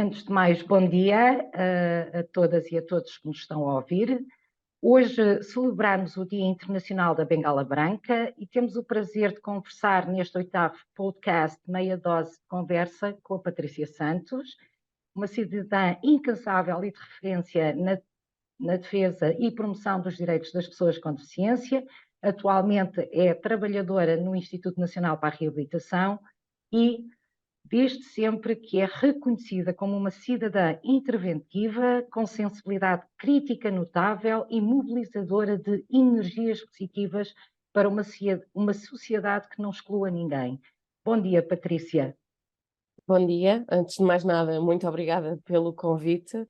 Antes de mais, bom dia a todas e a todos que nos estão a ouvir. Hoje celebramos o Dia Internacional da Bengala Branca e temos o prazer de conversar neste 8º podcast Meia Dose de Conversa com a Patrícia Santos, uma cidadã incansável e de referência na defesa e promoção dos direitos das pessoas com deficiência. Atualmente é trabalhadora no Instituto Nacional para a Reabilitação e desde sempre que é reconhecida como uma cidadã interventiva, com sensibilidade crítica notável e mobilizadora de energias positivas para uma sociedade que não exclua ninguém. Bom dia, Patrícia. Bom dia, antes de mais nada, muito obrigada pelo convite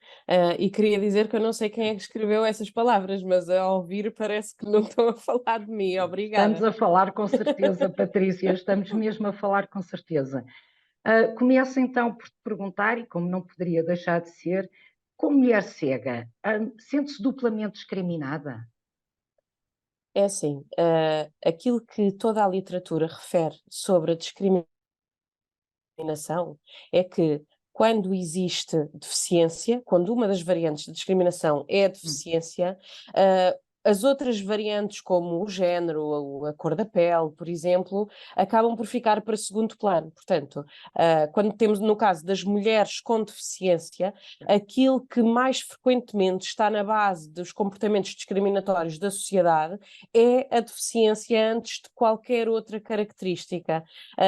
e queria dizer que eu não sei quem é que escreveu essas palavras, mas ao ouvir parece que não estão a falar de mim, obrigada. Estamos a falar com certeza, Patrícia, estamos mesmo a falar com certeza. Começo então por te perguntar, e como não poderia deixar de ser, como mulher cega, sente-se duplamente discriminada? É assim, aquilo que toda a literatura refere sobre a discriminação é que quando existe deficiência, quando uma das variantes de discriminação é a deficiência, as outras variantes, como o género, a cor da pele, por exemplo, acabam por ficar para segundo plano. Portanto, quando temos, no caso das mulheres com deficiência, aquilo que mais frequentemente está na base dos comportamentos discriminatórios da sociedade é a deficiência antes de qualquer outra característica.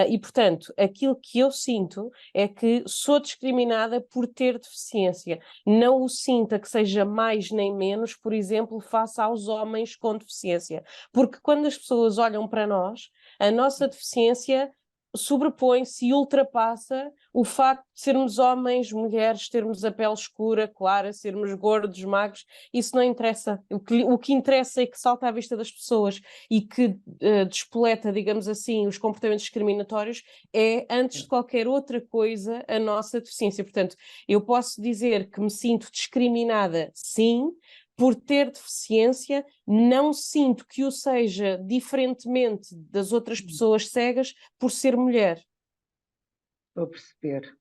E, portanto, aquilo que eu sinto é que sou discriminada por ter deficiência. Não o sinta que seja mais nem menos, por exemplo, face aos homens com deficiência. Porque quando as pessoas olham para nós, a nossa deficiência sobrepõe-se e ultrapassa o facto de sermos homens, mulheres, termos a pele escura, clara, sermos gordos, magros. Isso não interessa. O que interessa é que salta à vista das pessoas e que despoleta, digamos assim, os comportamentos discriminatórios é, antes de qualquer outra coisa, a nossa deficiência. Portanto, eu posso dizer que me sinto discriminada, sim, por ter deficiência, não sinto que o seja diferentemente das outras pessoas cegas por ser mulher. Estou a perceber.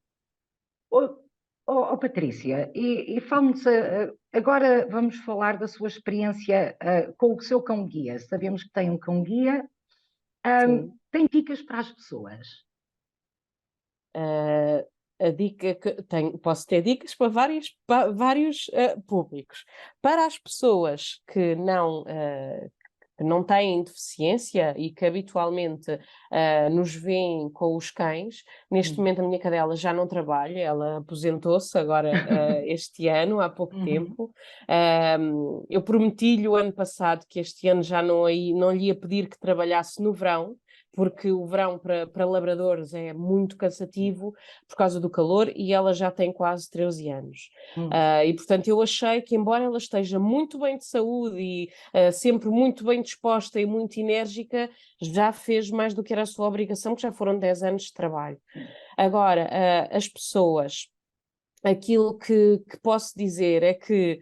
Patrícia, e fale-nos, agora vamos falar da sua experiência com o seu cão-guia. Sabemos que tem um cão-guia. Tem dicas para as pessoas? A dica que tenho, posso ter dicas para vários públicos. Para as pessoas que não têm deficiência e que habitualmente nos veem com os cães, neste momento a minha cadela já não trabalha, ela aposentou-se agora este ano, há pouco tempo. Eu prometi-lhe o ano passado que este ano já não lhe ia pedir que trabalhasse no verão, porque o verão para labradores é muito cansativo por causa do calor e ela já tem quase 13 anos. E portanto eu achei que, embora ela esteja muito bem de saúde e sempre muito bem disposta e muito enérgica, já fez mais do que era a sua obrigação, que já foram 10 anos de trabalho. Agora, as pessoas, aquilo que posso dizer é que,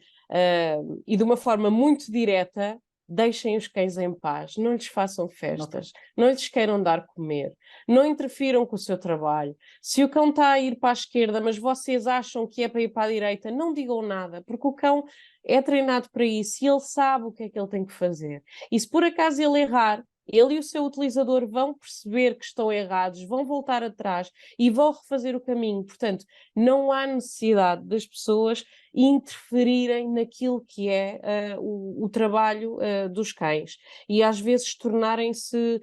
e de uma forma muito direta, deixem os cães em paz, não lhes façam festas, não lhes queiram dar comer, não interfiram com o seu trabalho. Se o cão está a ir para a esquerda, mas vocês acham que é para ir para a direita, não digam nada, porque o cão é treinado para isso e ele sabe o que é que ele tem que fazer. E se por acaso ele errar, ele e o seu utilizador vão perceber que estão errados, vão voltar atrás e vão refazer o caminho. Portanto, não há necessidade das pessoas interferirem naquilo que é o trabalho dos cães e às vezes tornarem-se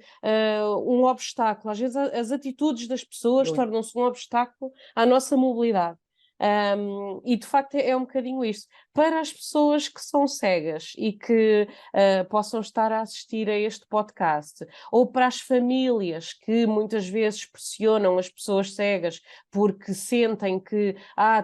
um obstáculo. Às vezes as atitudes das pessoas tornam-se um obstáculo à nossa mobilidade. E de facto é um bocadinho isto. Para as pessoas que são cegas e que possam estar a assistir a este podcast, ou para as famílias que muitas vezes pressionam as pessoas cegas porque sentem que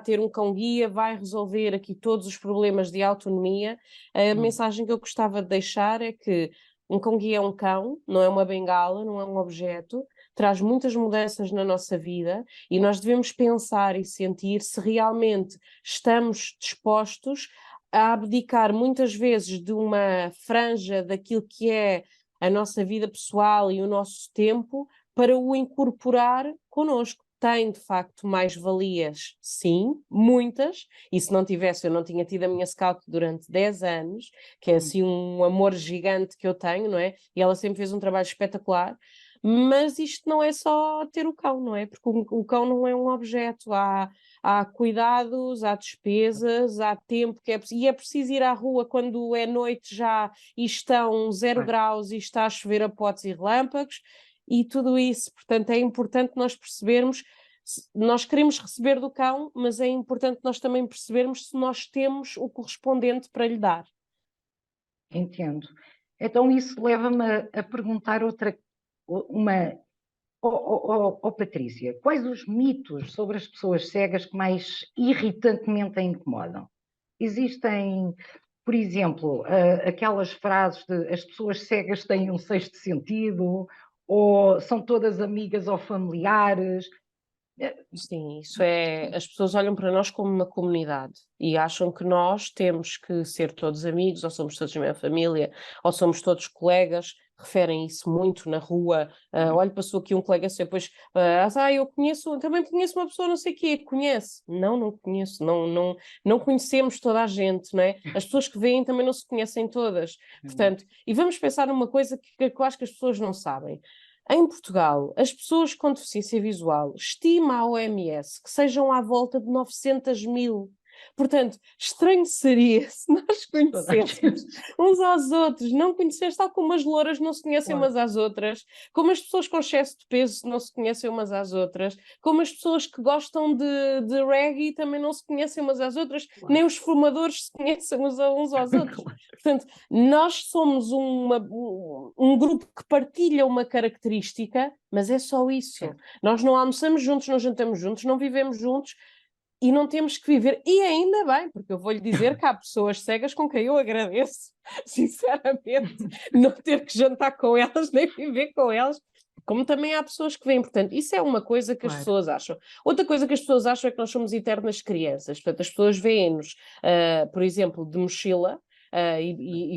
ter um cão-guia vai resolver aqui todos os problemas de autonomia, a mensagem que eu gostava de deixar é que um cão-guia é um cão, não é uma bengala, não é um objeto, traz muitas mudanças na nossa vida e nós devemos pensar e sentir se realmente estamos dispostos a abdicar muitas vezes de uma franja daquilo que é a nossa vida pessoal e o nosso tempo para o incorporar connosco. tem de facto mais-valias, sim, muitas, e se não tivesse eu não tinha tido a minha scout durante 10 anos, que é assim um amor gigante que eu tenho, não é? E ela sempre fez um trabalho espetacular, mas isto não é só ter o cão, não é? Porque o cão não é um objeto, há cuidados, há despesas, há tempo que e é preciso ir à rua quando é noite já e estão 0 graus e está a chover a potes e relâmpagos, e tudo isso. Portanto, é importante nós percebermos, nós queremos receber do cão, mas é importante nós também percebermos se nós temos o correspondente para lhe dar. Entendo. Então isso leva-me a perguntar Patrícia, quais os mitos sobre as pessoas cegas que mais irritantemente a incomodam? Existem, por exemplo, aquelas frases de as pessoas cegas têm um sexto sentido, ou são todas amigas ou familiares. Sim, isso é. As pessoas olham para nós como uma comunidade e acham que nós temos que ser todos amigos, ou somos todos da mesma família, ou somos todos colegas. Referem isso muito na rua. Olho, passou aqui um colega seu, depois, eu conheço, também conheço uma pessoa, não sei o quê, conhece? Não, não conheço, não conhecemos toda a gente, não é? As pessoas que veem também não se conhecem todas. Portanto, e vamos pensar numa coisa que eu acho que as pessoas não sabem. Em Portugal, as pessoas com deficiência visual, estima a OMS que sejam à volta de 900.000. Portanto, estranho seria se nós conhecêssemos uns aos outros, não conheceres, tal como as louras não se conhecem umas às outras, como as pessoas com excesso de peso não se conhecem umas às outras, como as pessoas que gostam de reggae também não se conhecem umas às outras, nem os fumadores se conhecem uns aos outros. Portanto, nós somos um grupo que partilha uma característica, mas é só isso. Nós não almoçamos juntos, não jantamos juntos, não vivemos juntos, e não temos que viver, e ainda bem, porque eu vou-lhe dizer que há pessoas cegas com quem eu agradeço, sinceramente, não ter que jantar com elas, nem viver com elas, como também há pessoas que vêm. Portanto, isso é uma coisa que as pessoas acham. Outra coisa que as pessoas acham é que nós somos eternas crianças. Portanto, as pessoas veem-nos, por exemplo, de mochila,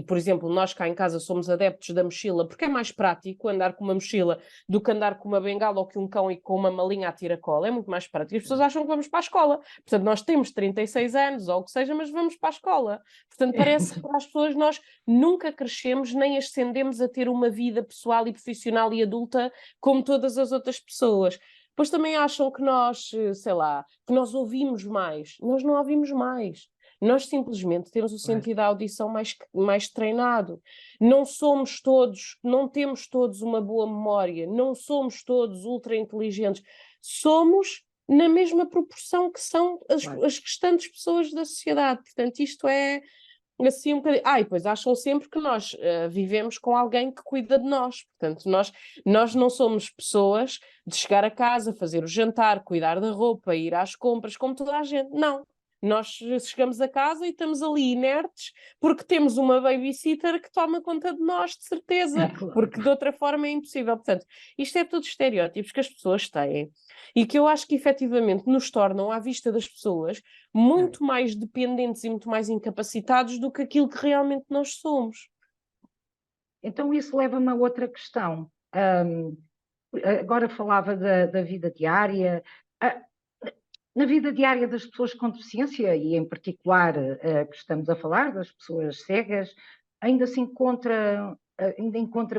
por exemplo, nós cá em casa somos adeptos da mochila porque é mais prático andar com uma mochila do que andar com uma bengala ou que um cão e com uma malinha a tira-cola. É muito mais prático. As pessoas acham que vamos para a escola. Portanto, nós temos 36 anos ou o que seja, mas vamos para a escola. Portanto, parece que para as pessoas nós nunca crescemos nem ascendemos a ter uma vida pessoal e profissional e adulta como todas as outras pessoas. Depois também acham que nós, sei lá, que nós ouvimos mais. Nós não ouvimos mais. Nós simplesmente temos o sentido da audição mais treinado. Não somos todos, não temos todos uma boa memória, não somos todos ultra inteligentes. Somos na mesma proporção que são as restantes pessoas da sociedade. Portanto, isto é assim um bocadinho. E depois acham sempre que nós vivemos com alguém que cuida de nós. Portanto, nós não somos pessoas de chegar a casa, fazer o jantar, cuidar da roupa, ir às compras, como toda a gente. Não. Nós chegamos a casa e estamos ali inertes porque temos uma babysitter que toma conta de nós, de certeza, porque de outra forma é impossível. Portanto, isto é tudo estereótipos que as pessoas têm e que eu acho que efetivamente nos tornam, à vista das pessoas, muito mais dependentes e muito mais incapacitados do que aquilo que realmente nós somos. Então isso leva-me a outra questão. Agora falava da vida diária. Na vida diária das pessoas com deficiência, e em particular que estamos a falar das pessoas cegas, ainda encontra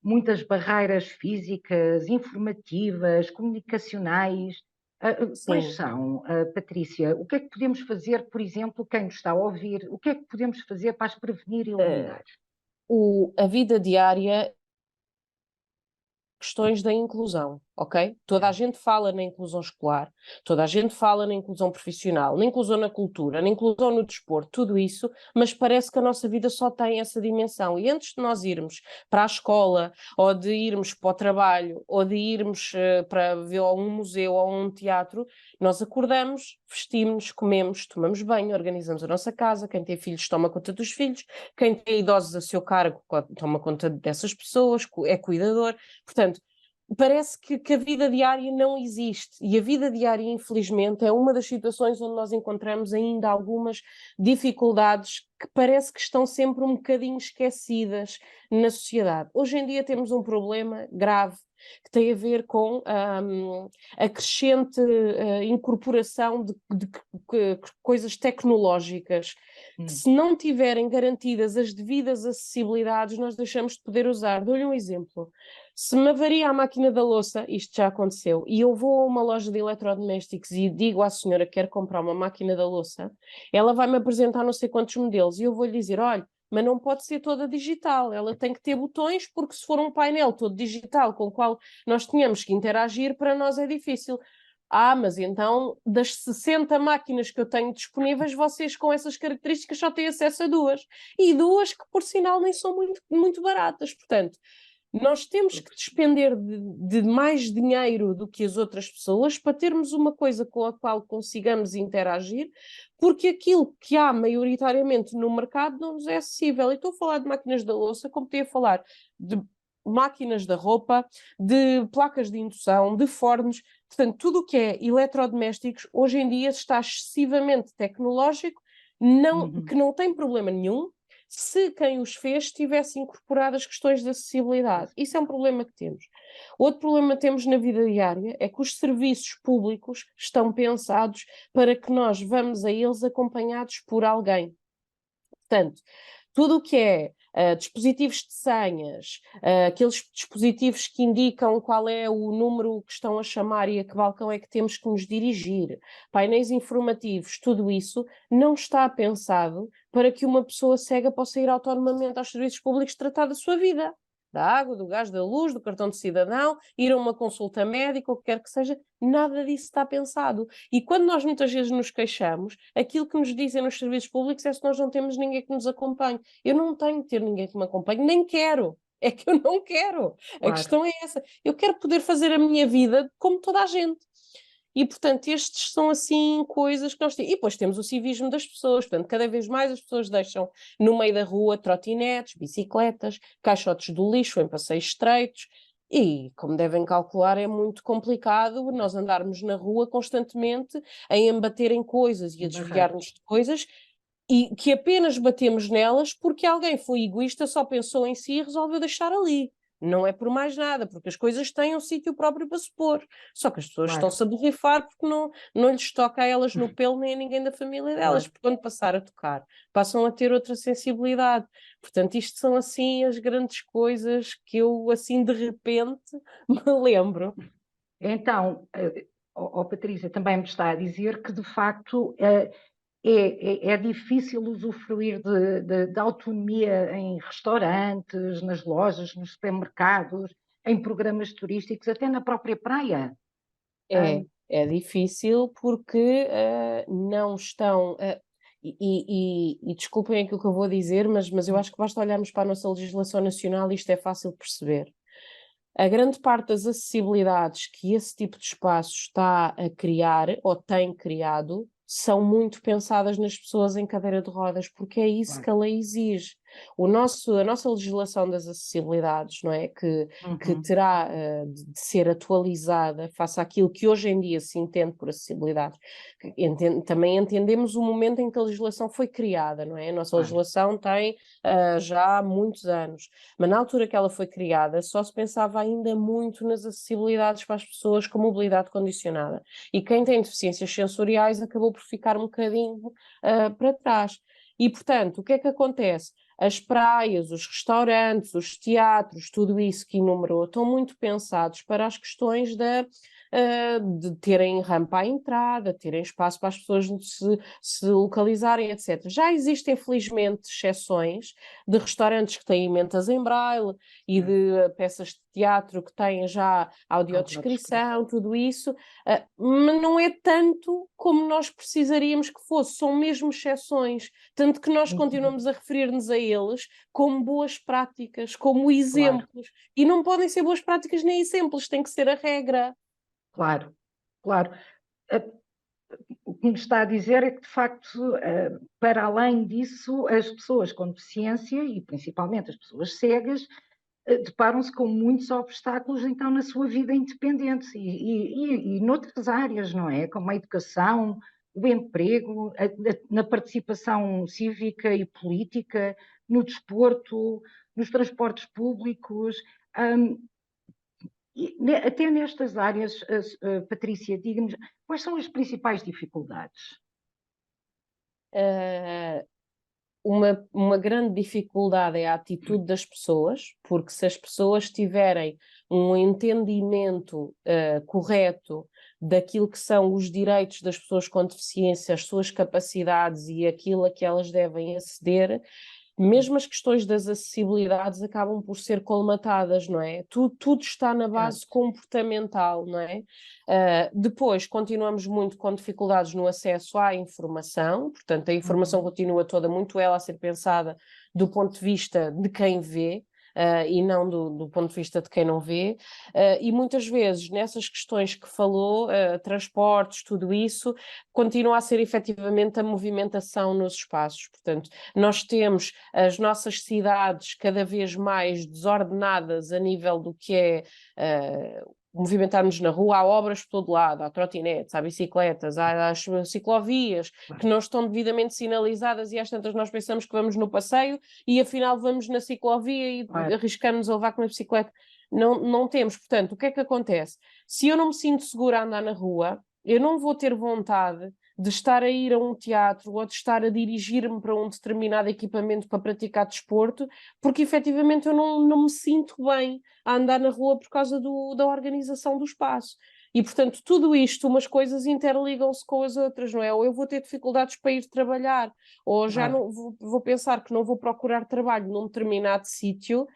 muitas barreiras físicas, informativas, comunicacionais. Quais são, Patrícia? O que é que podemos fazer, por exemplo, quem nos está a ouvir, o que é que podemos fazer para as prevenir e eliminar? A vida diária, questões da inclusão, ok? Toda a gente fala na inclusão escolar, toda a gente fala na inclusão profissional, na inclusão na cultura, na inclusão no desporto, tudo isso, mas parece que a nossa vida só tem essa dimensão. E antes de nós irmos para a escola, ou de irmos para o trabalho, ou de irmos para ver um museu ou um teatro, nós acordamos, vestimos-nos, comemos, tomamos banho, organizamos a nossa casa, quem tem filhos toma conta dos filhos, quem tem idosos a seu cargo toma conta dessas pessoas, é cuidador. Portanto, parece que a vida diária não existe, e a vida diária, infelizmente, é uma das situações onde nós encontramos ainda algumas dificuldades que parece que estão sempre um bocadinho esquecidas na sociedade. Hoje em dia temos um problema grave que tem a ver com a crescente incorporação de coisas tecnológicas que, se não tiverem garantidas as devidas acessibilidades, nós deixamos de poder usar. Dou-lhe um exemplo. Se me avaria a máquina da louça, isto já aconteceu, e eu vou a uma loja de eletrodomésticos e digo à senhora que quero comprar uma máquina da louça, ela vai-me apresentar não sei quantos modelos, e eu vou-lhe dizer, olha, mas não pode ser toda digital, ela tem que ter botões, porque se for um painel todo digital com o qual nós tínhamos que interagir, para nós é difícil. Ah, mas então, das 60 máquinas que eu tenho disponíveis, vocês com essas características só têm acesso a duas. E duas que, por sinal, nem são muito baratas. Portanto, nós temos que despender de mais dinheiro do que as outras pessoas para termos uma coisa com a qual consigamos interagir, porque aquilo que há maioritariamente no mercado não nos é acessível. E estou a falar de máquinas da louça, como estou a falar de máquinas da roupa, de placas de indução, de fornos. Portanto, tudo o que é eletrodomésticos, hoje em dia está excessivamente tecnológico, que não tem problema nenhum, se quem os fez tivesse incorporado as questões de acessibilidade. Isso é um problema que temos. Outro problema que temos na vida diária é que os serviços públicos estão pensados para que nós vamos a eles acompanhados por alguém. Portanto, tudo o que é dispositivos de senhas, aqueles dispositivos que indicam qual é o número que estão a chamar e a que balcão é que temos que nos dirigir, painéis informativos, tudo isso não está pensado para que uma pessoa cega possa ir autonomamente aos serviços públicos tratar da sua vida. Da água, do gás, da luz, do cartão de cidadão, ir a uma consulta médica, ou o que quer que seja, nada disso está pensado. E quando nós muitas vezes nos queixamos, aquilo que nos dizem nos serviços públicos é se nós não temos ninguém que nos acompanhe. Eu não tenho que ter ninguém que me acompanhe, nem quero. É que eu não quero. A Claro. questão é essa. Eu quero poder fazer a minha vida como toda a gente. E, portanto, estes são, assim, coisas que nós temos. E depois temos o civismo das pessoas. Portanto, cada vez mais as pessoas deixam no meio da rua trotinetes, bicicletas, caixotes do lixo em passeios estreitos. E, como devem calcular, é muito complicado nós andarmos na rua constantemente a embater em coisas e a desviar-nos de coisas, e que apenas batemos nelas porque alguém foi egoísta, só pensou em si e resolveu deixar ali. Não é por mais nada, porque as coisas têm um sítio próprio para se pôr. Só que as pessoas Claro. estão-se a borrifar porque não lhes toca a elas no pelo nem a ninguém da família delas. Claro. Porque quando passar a tocar, passam a ter outra sensibilidade. Portanto, isto são assim as grandes coisas que eu, assim, de repente, me lembro. Então, Patrícia, também me está a dizer que, de facto, é difícil usufruir de autonomia em restaurantes, nas lojas, nos supermercados, em programas turísticos, até na própria praia. É difícil porque não estão. E desculpem aquilo que eu vou dizer, mas eu acho que basta olharmos para a nossa legislação nacional e isto é fácil de perceber. A grande parte das acessibilidades que esse tipo de espaço está a criar ou tem criado são muito pensadas nas pessoas em cadeira de rodas, porque é isso que a lei exige. A nossa legislação das acessibilidades, não é? Que terá de ser atualizada face àquilo que hoje em dia se entende por acessibilidade. Também entendemos o momento em que a legislação foi criada, não é? A nossa legislação tem já há muitos anos, mas na altura que ela foi criada só se pensava ainda muito nas acessibilidades para as pessoas com mobilidade condicionada. E quem tem deficiências sensoriais acabou por ficar um bocadinho para trás. E, portanto, o que é que acontece? As praias, os restaurantes, os teatros, tudo isso que enumerou, estão muito pensados para as questões de terem rampa à entrada, terem espaço para as pessoas se localizarem, etc. Já existem, felizmente, exceções de restaurantes que têm emendas em braille e de peças de teatro que têm já audiodescrição, tudo isso, mas não é tanto como nós precisaríamos que fosse, são mesmo exceções, tanto que nós continuamos a referir-nos a eles como boas práticas, como exemplos, e não podem ser boas práticas nem exemplos, tem que ser a regra. Claro, claro. O que me está a dizer é que, de facto, para além disso, as pessoas com deficiência, e principalmente as pessoas cegas, deparam-se com muitos obstáculos, então, na sua vida independente e noutras áreas, não é? Como a educação, o emprego, na participação cívica e política, no desporto, nos transportes públicos. Até nestas áreas, Patrícia, diga-nos, quais são as principais dificuldades? Uma grande dificuldade é a atitude das pessoas, porque se as pessoas tiverem um entendimento correto daquilo que são os direitos das pessoas com deficiência, as suas capacidades e aquilo a que elas devem aceder, mesmo as questões das acessibilidades acabam por ser colmatadas, não é? Tudo está na base comportamental, não é? Depois, continuamos muito com dificuldades no acesso à informação, portanto, a informação continua toda muito ela a ser pensada do ponto de vista de quem vê, e não do ponto de vista de quem não vê, e muitas vezes nessas questões que falou, transportes, tudo isso, continua a ser efetivamente a movimentação nos espaços. Portanto, nós temos as nossas cidades cada vez mais desordenadas a nível do que é movimentarmos na rua, há obras por todo lado, há trotinetes, há bicicletas, há as ciclovias que não estão devidamente sinalizadas e às tantas nós pensamos que vamos no passeio e afinal vamos na ciclovia e arriscamos a levar com a bicicleta. Não temos, portanto, o que é que acontece? Se eu não me sinto segura a andar na rua, eu não vou ter vontade de estar a ir a um teatro ou de estar a dirigir-me para um determinado equipamento para praticar desporto, porque efetivamente eu não me sinto bem a andar na rua por causa da organização do espaço. E, portanto, tudo isto, umas coisas interligam-se com as outras, não é? Ou eu vou ter dificuldades para ir trabalhar, ou já não vou pensar que não vou procurar trabalho num determinado sítio.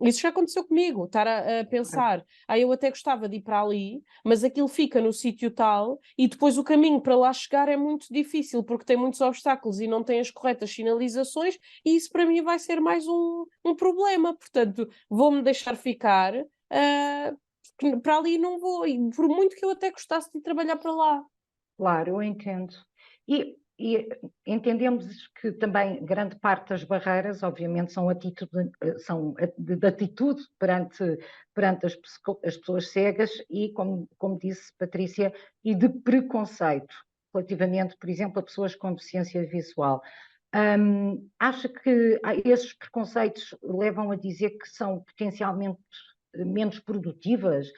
Isso já aconteceu comigo, estar a pensar, eu até gostava de ir para ali, mas aquilo fica no sítio tal, e depois o caminho para lá chegar é muito difícil, porque tem muitos obstáculos e não tem as corretas sinalizações, e isso para mim vai ser mais um problema. Portanto, vou-me deixar ficar, para ali não vou, e por muito que eu até gostasse de trabalhar para lá. Claro, eu entendo. E entendemos que também grande parte das barreiras, obviamente, são de atitude perante as pessoas cegas e, como disse Patrícia, e de preconceito relativamente, por exemplo, a pessoas com deficiência visual. Acha que esses preconceitos levam a dizer que são potencialmente menos produtivas?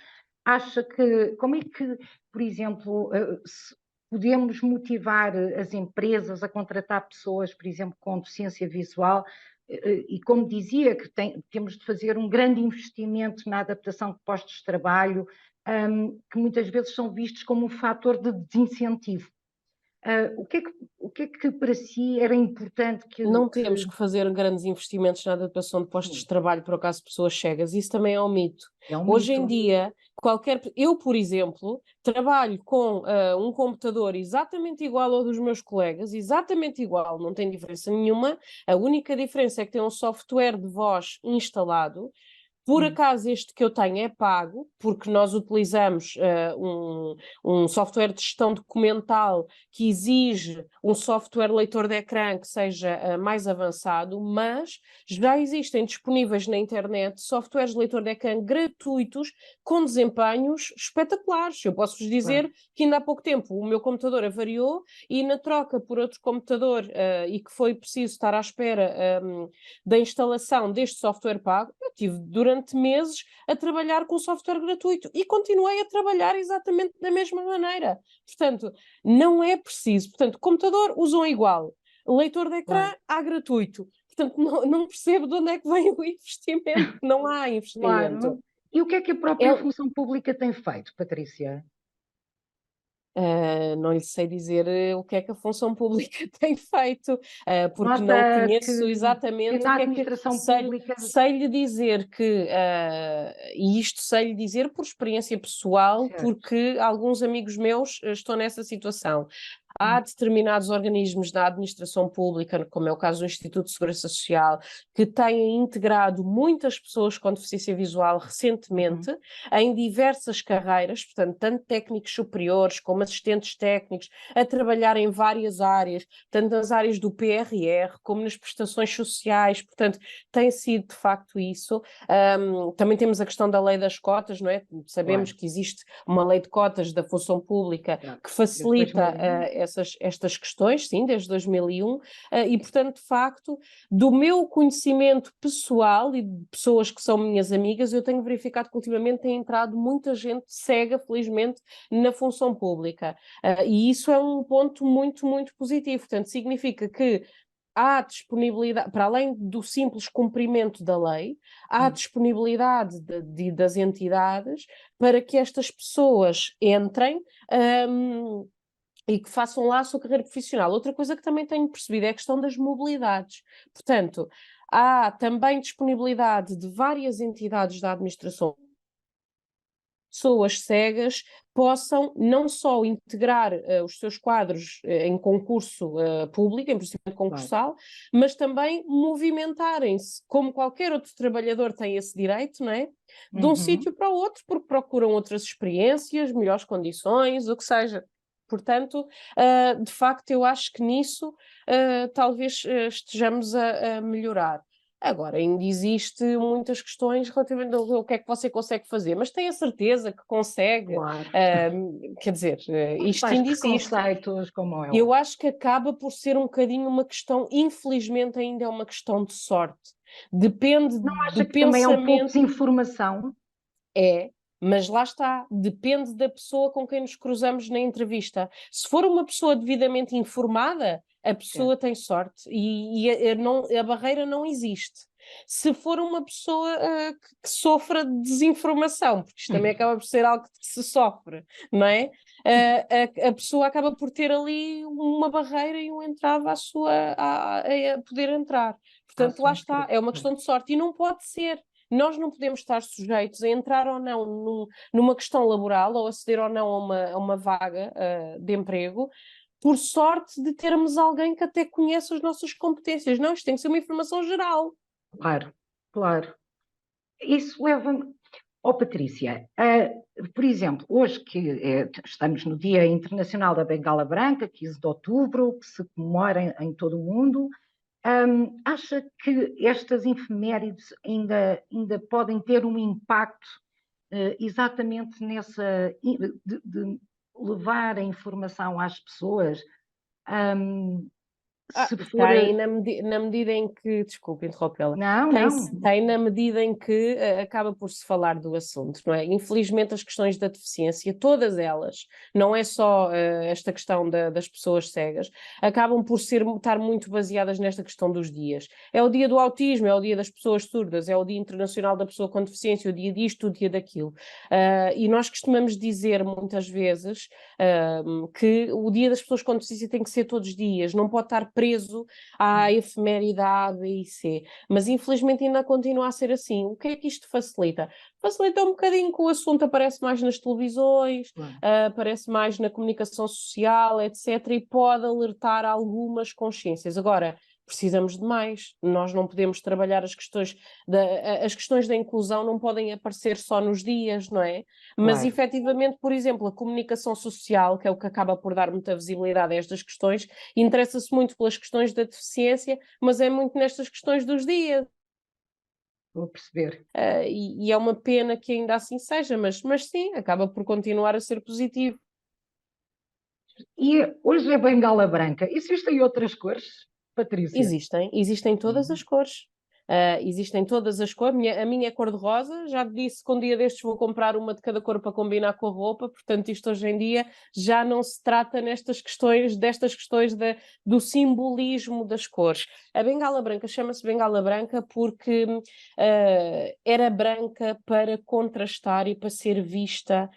Acha que, como é que, por exemplo, podemos motivar as empresas a contratar pessoas, por exemplo, com deficiência visual? E como dizia, que temos de fazer um grande investimento na adaptação de postos de trabalho, que muitas vezes são vistos como um fator de desincentivo. O que é que para si era importante que... Não temos que fazer grandes investimentos na adaptação de postos de trabalho para o caso de pessoas cegas, isso também é um mito. Hoje em dia, eu, por exemplo, trabalho com um computador exatamente igual ao dos meus colegas, exatamente igual, não tem diferença nenhuma, a única diferença é que tem um software de voz instalado. Por acaso este que eu tenho é pago, porque nós utilizamos um software de gestão documental que exige um software leitor de ecrã que seja mais avançado, mas já existem disponíveis na internet softwares de leitor de ecrã gratuitos com desempenhos espetaculares. Eu posso-vos dizer que ainda há pouco tempo o meu computador avariou e na troca por outro computador e que foi preciso estar à espera da instalação deste software pago, eu tive durante meses a trabalhar com software gratuito e continuei a trabalhar exatamente da mesma maneira. Portanto, não é preciso. Portanto, computador usam igual. Leitor de ecrã há gratuito. Portanto, não percebo de onde é que vem o investimento. Não há investimento. Claro. E o que é que a própria função pública tem feito, Patrícia? Não lhe sei dizer o que é que a função pública tem feito, porque não conheço exatamente na o que é que administração pública... sei-lhe dizer que, e isto sei-lhe dizer por experiência pessoal, porque alguns amigos meus estão nessa situação. Há determinados organismos da administração pública, como é o caso do Instituto de Segurança Social, que têm integrado muitas pessoas com deficiência visual recentemente em diversas carreiras, portanto, tanto técnicos superiores como assistentes técnicos, a trabalhar em várias áreas, tanto nas áreas do PRR como nas prestações sociais, portanto, tem sido de facto isso. Também temos a questão da lei das cotas, não é? Sabemos que existe uma lei de cotas da função pública que facilita estas questões, sim, desde 2001, e portanto, de facto, do meu conhecimento pessoal e de pessoas que são minhas amigas, eu tenho verificado que ultimamente tem entrado muita gente cega, felizmente, na função pública. E isso é um ponto muito, muito positivo. Portanto, significa que há disponibilidade, para além do simples cumprimento da lei, há disponibilidade das entidades para que estas pessoas entrem e que façam lá a sua carreira profissional. Outra coisa que também tenho percebido é a questão das mobilidades. Portanto, há também disponibilidade de várias entidades da administração, pessoas cegas possam não só integrar os seus quadros em concurso público, em procedimento concursal, mas também movimentarem-se, como qualquer outro trabalhador tem esse direito, não é? De um sítio para o outro, porque procuram outras experiências, melhores condições, o que seja. Portanto, de facto, eu acho que nisso talvez estejamos a melhorar. Agora, ainda existe muitas questões relativamente ao que é que você consegue fazer, mas tem a certeza que consegue. Claro. Quer dizer, isto Tais ainda existe. preconceitos como é. Eu acho que acaba por ser um bocadinho uma questão, infelizmente ainda é uma questão de sorte. Depende Não acha do que também é um pouco de pensamento. desinformação? Mas lá está, depende da pessoa com quem nos cruzamos na entrevista. Se for uma pessoa devidamente informada, a pessoa tem sorte e a barreira não existe. Se for uma pessoa que sofra de desinformação, porque isto também acaba por ser algo que se sofre, não é? A pessoa acaba por ter ali uma barreira e um entrave a poder entrar. Portanto, lá está, é uma questão de sorte e não pode ser. Nós não podemos estar sujeitos a entrar ou não numa questão laboral ou aceder ou não a uma vaga de emprego por sorte de termos alguém que até conhece as nossas competências. Não, isto tem que ser uma informação geral. Claro, claro. Isso leva-me... Patrícia, por exemplo, hoje que estamos no Dia Internacional da Bengala Branca, 15 de outubro, que se comemora em todo o mundo, acha que estas efemérides ainda podem ter um impacto exatamente nessa... de levar a informação às pessoas? Se for... Tem na medida em que, desculpe interrompê-la, tem na medida em que acaba por se falar do assunto, não é? Infelizmente as questões da deficiência, todas elas, não é só esta questão das pessoas cegas, acabam por estar muito baseadas nesta questão dos dias. É o dia do autismo, é o dia das pessoas surdas, é o dia internacional da pessoa com deficiência, o dia disto, o dia daquilo. E nós costumamos dizer muitas vezes que o dia das pessoas com deficiência tem que ser todos os dias, não pode estar preso à efemeridade A, B e C. Mas infelizmente ainda continua a ser assim. O que é que isto facilita? Facilita um bocadinho que o assunto aparece mais nas televisões, aparece mais na comunicação social, etc. E pode alertar algumas consciências. Agora, precisamos de mais. Nós não podemos trabalhar as questões da inclusão não podem aparecer só nos dias, não é? Mas efetivamente, por exemplo, a comunicação social, que é o que acaba por dar muita visibilidade a estas questões, interessa-se muito pelas questões da deficiência, mas é muito nestas questões dos dias. Vou perceber. E é uma pena que ainda assim seja, mas sim, acaba por continuar a ser positivo. E hoje é Bengala Branca. Existem outras cores, Patrícia? Existem todas as cores. Existem todas as cores. A minha é cor-de-rosa. Já disse que um dia destes vou comprar uma de cada cor para combinar com a roupa. Portanto, isto hoje em dia já não se trata destas questões do simbolismo das cores. A bengala branca chama-se bengala branca porque era branca para contrastar e para ser vista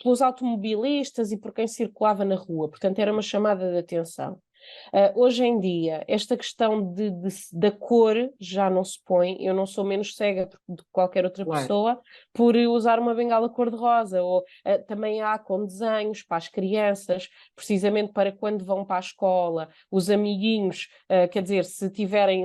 pelos automobilistas e por quem circulava na rua. Portanto, era uma chamada de atenção. Hoje em dia, esta questão da cor já não se põe. Eu não sou menos cega do que qualquer outra pessoa por usar uma bengala cor-de-rosa. Ou também há com desenhos para as crianças, precisamente para quando vão para a escola, os amiguinhos, quer dizer, se tiverem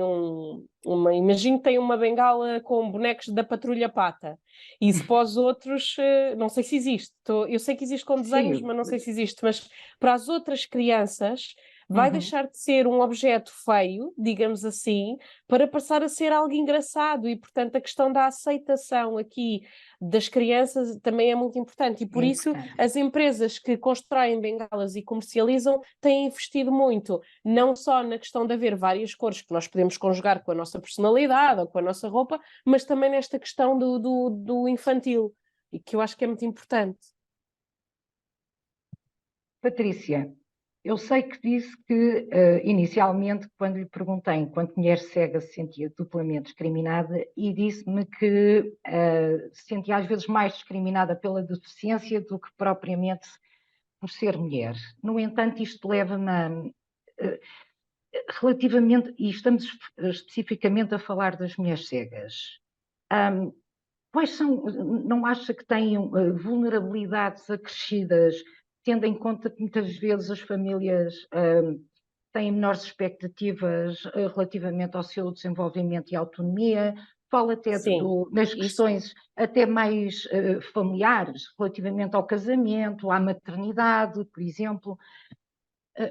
imagino que tem uma bengala com bonecos da Patrulha Pata. E se para os outros, não sei se existe. Eu sei que existe com desenhos, mas não sei se existe. Mas para as outras crianças vai deixar de ser um objeto feio, digamos assim, para passar a ser algo engraçado e, portanto, a questão da aceitação aqui das crianças também é muito importante e por isso as empresas que constroem bengalas e comercializam têm investido muito, não só na questão de haver várias cores que nós podemos conjugar com a nossa personalidade ou com a nossa roupa, mas também nesta questão do infantil, e que eu acho que é muito importante. Patrícia, eu sei que disse que, inicialmente, quando lhe perguntei enquanto mulher cega se sentia duplamente discriminada, e disse-me que se sentia às vezes mais discriminada pela deficiência do que propriamente por ser mulher. No entanto, isto leva-me a, relativamente, e estamos especificamente a falar das mulheres cegas, quais são, não acha que têm vulnerabilidades acrescidas, tendo em conta que muitas vezes as famílias têm menores expectativas relativamente ao seu desenvolvimento e autonomia? Fala até nas questões até mais familiares, relativamente ao casamento, à maternidade, por exemplo.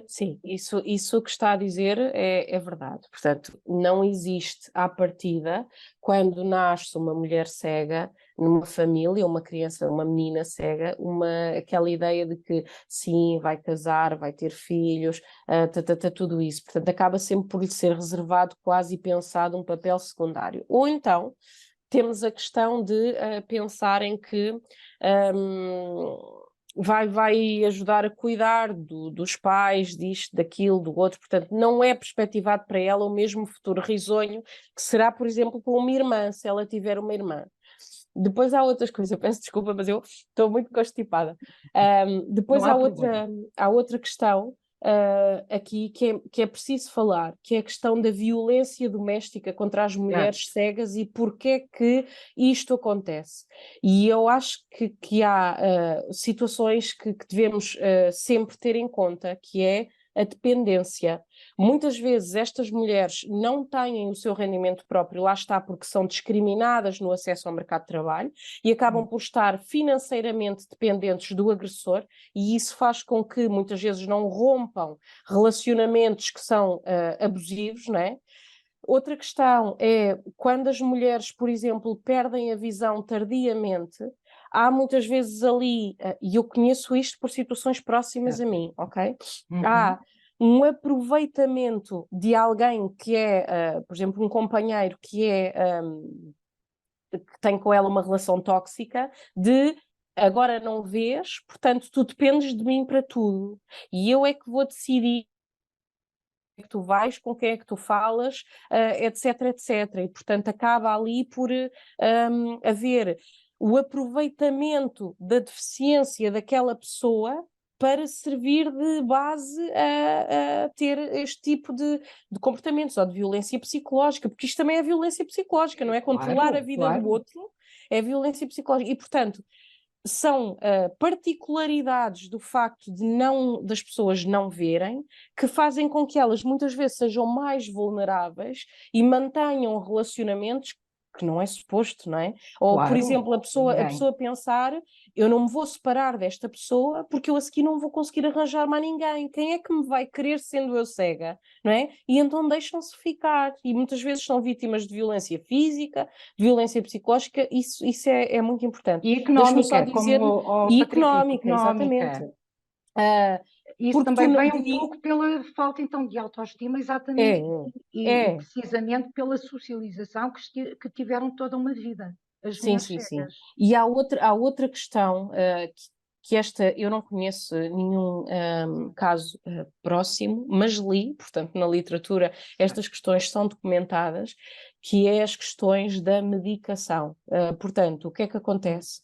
Sim, isso que está a dizer é verdade. Portanto, não existe à partida, quando nasce uma mulher cega numa família, uma criança, uma menina cega, aquela ideia de que sim, vai casar, vai ter filhos, tudo isso. Portanto, acaba sempre por lhe ser reservado quase e pensado um papel secundário. Ou então, temos a questão de pensar em que vai ajudar a cuidar dos pais, disto, daquilo, do outro, portanto não é perspectivado para ela o mesmo futuro risonho que será, por exemplo, com uma irmã, se ela tiver uma irmã. Depois há outras coisas, eu peço desculpa, mas eu estou muito constipada. Depois há outra questão aqui que é preciso falar, que é a questão da violência doméstica contra as mulheres cegas e porque que isto acontece. E eu acho que há situações que devemos sempre ter em conta, que é a dependência. Muitas vezes estas mulheres não têm o seu rendimento próprio, lá está, porque são discriminadas no acesso ao mercado de trabalho e acabam por estar financeiramente dependentes do agressor, e isso faz com que muitas vezes não rompam relacionamentos que são abusivos, não é? Outra questão é quando as mulheres, por exemplo, perdem a visão tardiamente, há muitas vezes ali, e eu conheço isto por situações próximas a mim, ok? Há um aproveitamento de alguém que é, por exemplo, um companheiro que tem com ela uma relação tóxica, de agora não vês, portanto tu dependes de mim para tudo, e eu é que vou decidir que tu vais, com quem é que tu falas, etc, etc. E, portanto, acaba ali por haver o aproveitamento da deficiência daquela pessoa para servir de base a ter este tipo de comportamentos ou de violência psicológica, porque isto também é violência psicológica, não é? Controlar a vida do outro é violência psicológica. E, portanto, são particularidades do facto das pessoas não verem, que fazem com que elas muitas vezes sejam mais vulneráveis e mantenham relacionamentos que não é suposto, não é? Ou, por exemplo, a pessoa pensar, eu não me vou separar desta pessoa porque eu a seguir não vou conseguir arranjar mais ninguém. Quem é que me vai querer sendo eu cega, não é? E então deixam-se ficar. E muitas vezes são vítimas de violência física, de violência psicológica, isso é muito importante. E económica, só dizer, e económica, exatamente. Isso também vem um pouco pela falta, então, de autoestima, exatamente, e precisamente pela socialização que tiveram toda uma vida, as mulheres cegas. Sim. E há outra questão, que esta eu não conheço nenhum caso próximo, mas li, portanto, na literatura, estas questões são documentadas, que é as questões da medicação. Portanto, o que é que acontece?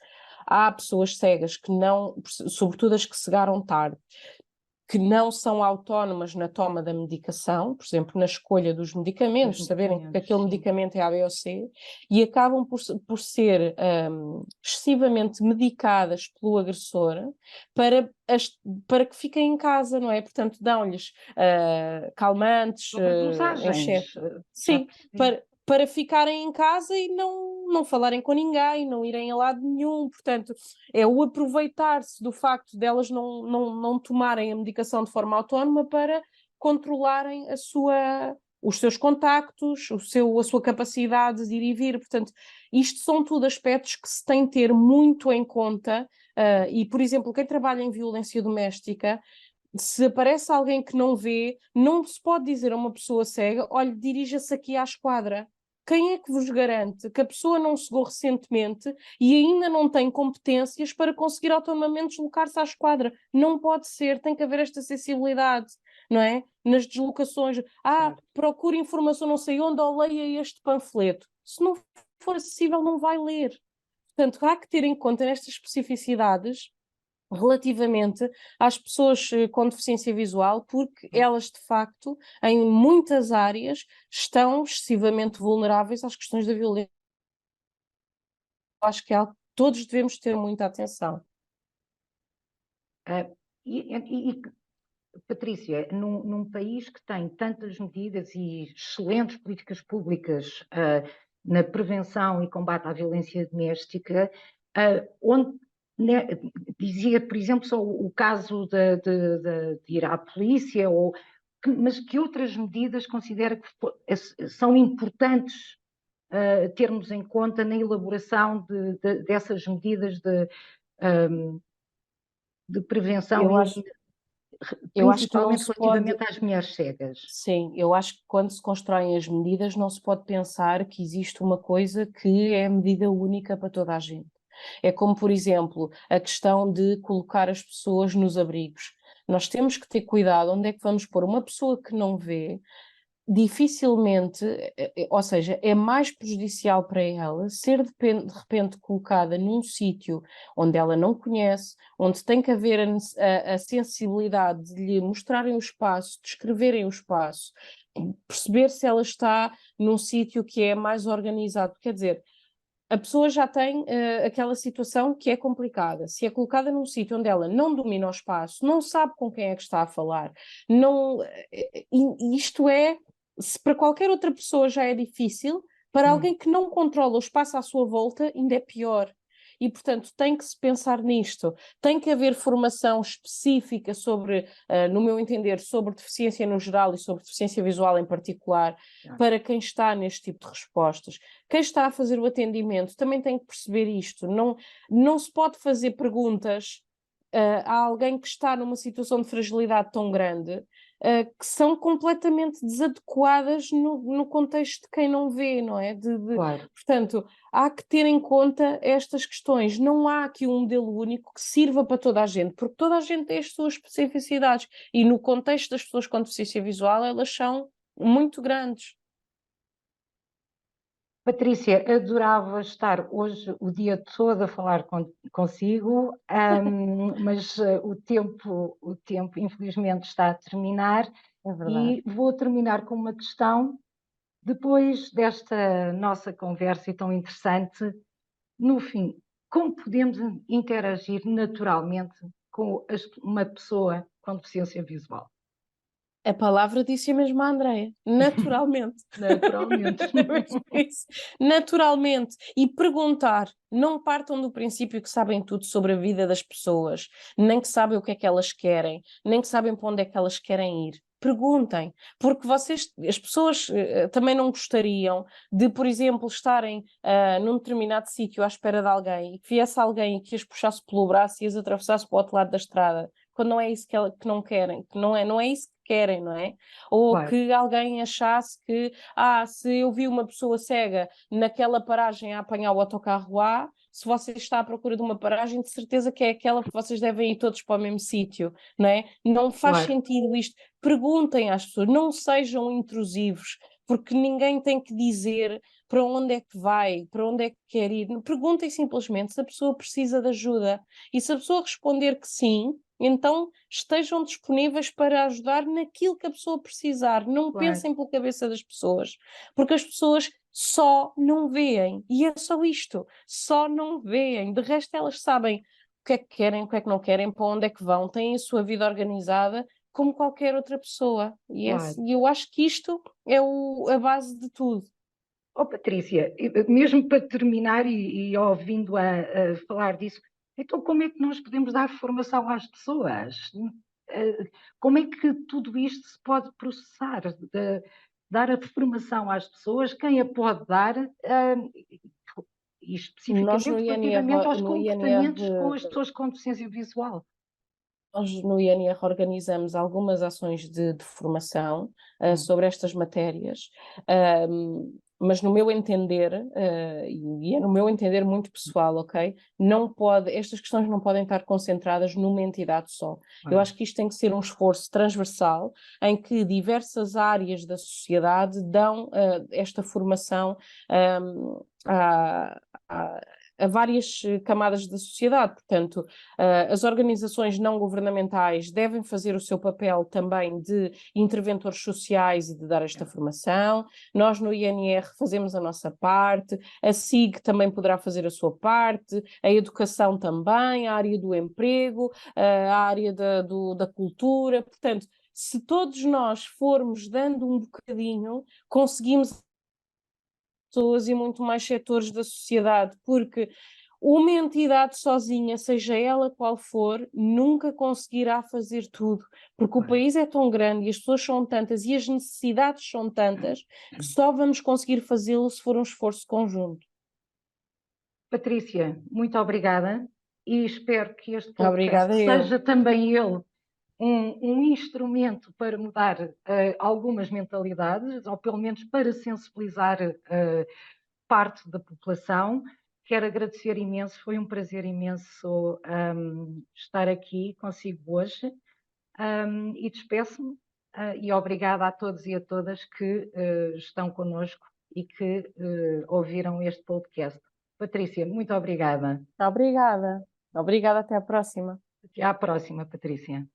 Há pessoas cegas que não, sobretudo as que cegaram tarde, que não são autónomas na toma da medicação, por exemplo, na escolha dos medicamentos, saberem que aquele medicamento é A, B ou C, e acabam por ser excessivamente medicadas pelo agressor para que fiquem em casa, não é? Portanto, dão-lhes calmantes, em excesso. Sim, para ficarem em casa e não falarem com ninguém, não irem a lado nenhum. Portanto, é o aproveitar-se do facto delas não tomarem a medicação de forma autónoma para controlarem os seus contactos, a sua capacidade de ir e vir. Portanto, isto são tudo aspectos que se tem de ter muito em conta. E, por exemplo, quem trabalha em violência doméstica, se aparece alguém que não vê, não se pode dizer a uma pessoa cega: olha, dirija-se aqui à esquadra. Quem é que vos garante que a pessoa não chegou recentemente e ainda não tem competências para conseguir autonomamente deslocar-se à esquadra? Não pode ser, tem que haver esta sensibilidade, não é? Nas deslocações. Certo. Procure informação não sei onde ou leia este panfleto. Se não for acessível, não vai ler. Portanto, há que ter em conta nestas especificidades relativamente às pessoas com deficiência visual, porque elas, de facto, em muitas áreas, estão excessivamente vulneráveis às questões da violência. Acho que é algo que todos devemos ter muita atenção. Ah, Patrícia, num país que tem tantas medidas e excelentes políticas públicas na prevenção e combate à violência doméstica, onde né, dizia, por exemplo, só o caso de ir à polícia, mas que outras medidas considera que são importantes termos em conta na elaboração dessas medidas de prevenção Eu e acho, eu acho que não principalmente se pode. relativamente às mulheres cegas? Sim, eu acho que quando se constroem as medidas não se pode pensar que existe uma coisa que é a medida única para toda a gente. É como, por exemplo, a questão de colocar as pessoas nos abrigos. Nós temos que ter cuidado onde é que vamos pôr uma pessoa que não vê. Dificilmente, ou seja, é mais prejudicial para ela ser de repente colocada num sítio onde ela não conhece, onde tem que haver a sensibilidade de lhe mostrarem o espaço, descreverem o espaço, perceber se ela está num sítio que é mais organizado. Quer dizer, a pessoa já tem aquela situação que é complicada. Se é colocada num sítio onde ela não domina o espaço, não sabe com quem é que está a falar, não, isto é, se para qualquer outra pessoa já é difícil, para alguém que não controla o espaço à sua volta, ainda é pior. E, portanto, tem que se pensar nisto. Tem que haver formação específica sobre, no meu entender, sobre deficiência no geral e sobre deficiência visual em particular, para quem está neste tipo de respostas. Quem está a fazer o atendimento também tem que perceber isto. Não se pode fazer perguntas a alguém que está numa situação de fragilidade tão grande, que são completamente desadequadas no contexto de quem não vê, não é? Claro. Portanto, há que ter em conta estas questões. Não há aqui um modelo único que sirva para toda a gente, porque toda a gente tem as suas especificidades e no contexto das pessoas com deficiência visual elas são muito grandes. Patrícia, adorava estar hoje o dia todo a falar consigo, mas o tempo infelizmente está a terminar É verdade. e vou terminar com uma questão. Depois desta nossa conversa tão interessante, no fim, como podemos interagir naturalmente com uma pessoa com deficiência visual? A palavra disse mesmo a Andreia, naturalmente. Naturalmente. É mesmo isso. Naturalmente. E perguntar. Não partam do princípio que sabem tudo sobre a vida das pessoas, nem que sabem o que é que elas querem, nem que sabem para onde é que elas querem ir. Perguntem, porque as pessoas também não gostariam de, por exemplo, estarem num determinado sítio à espera de alguém e que viesse alguém e que as puxasse pelo braço e as atravessasse para o outro lado da estrada, quando não é isso que não querem, que não é isso que querem, não é? Ou Claro, que alguém achasse que, se eu vi uma pessoa cega naquela paragem a apanhar o autocarro A, se você está à procura de uma paragem, de certeza que é aquela que vocês devem ir todos para o mesmo sítio, não é? Não faz claro, sentido isto. Perguntem às pessoas, não sejam intrusivos, porque ninguém tem que dizer para onde é que vai, para onde é que quer ir. Perguntem simplesmente se a pessoa precisa de ajuda. E se a pessoa responder que sim, então estejam disponíveis para ajudar naquilo que a pessoa precisar. Não claro. pensem pela cabeça das pessoas, porque as pessoas só não veem. E é só isto, só não veem. De resto, elas sabem o que é que querem, o que é que não querem, para onde é que vão, têm a sua vida organizada como qualquer outra pessoa. Claro. E eu acho que isto é a base de tudo. Oh, Patrícia, mesmo para terminar e ouvindo a falar disso, então como é que nós podemos dar formação às pessoas? como é que tudo isto se pode processar? Dar a formação às pessoas, quem a pode dar, e Nós especificamente relativamente aos no comportamentos com INR as pessoas com deficiência visual. Nós no INR organizamos algumas ações de formação sobre estas matérias, mas no meu entender, e é no meu entender muito pessoal, ok? Estas questões não podem estar concentradas numa entidade só. Eu acho que isto tem que ser um esforço transversal em que diversas áreas da sociedade dão esta formação a várias camadas da sociedade. Portanto, as organizações não governamentais devem fazer o seu papel também de interventores sociais e de dar esta formação. Nós no INR fazemos a nossa parte, a SIG também poderá fazer a sua parte, a educação também, a área do emprego, a área da cultura. Portanto, se todos nós formos dando um bocadinho, conseguimos pessoas e muito mais setores da sociedade, porque uma entidade sozinha, seja ela qual for, nunca conseguirá fazer tudo, porque o país é tão grande e as pessoas são tantas e as necessidades são tantas que só vamos conseguir fazê-lo se for um esforço conjunto. Patrícia, muito obrigada e espero que este podcast Obrigada eu. seja também ele um instrumento para mudar algumas mentalidades, ou pelo menos para sensibilizar parte da população. Quero agradecer imenso, foi um prazer imenso estar aqui consigo hoje e despeço-me e obrigada a todos e a todas que estão connosco e que ouviram este podcast. Patrícia, muito obrigada. Obrigada. Obrigada, até a próxima. Até à próxima, Patrícia.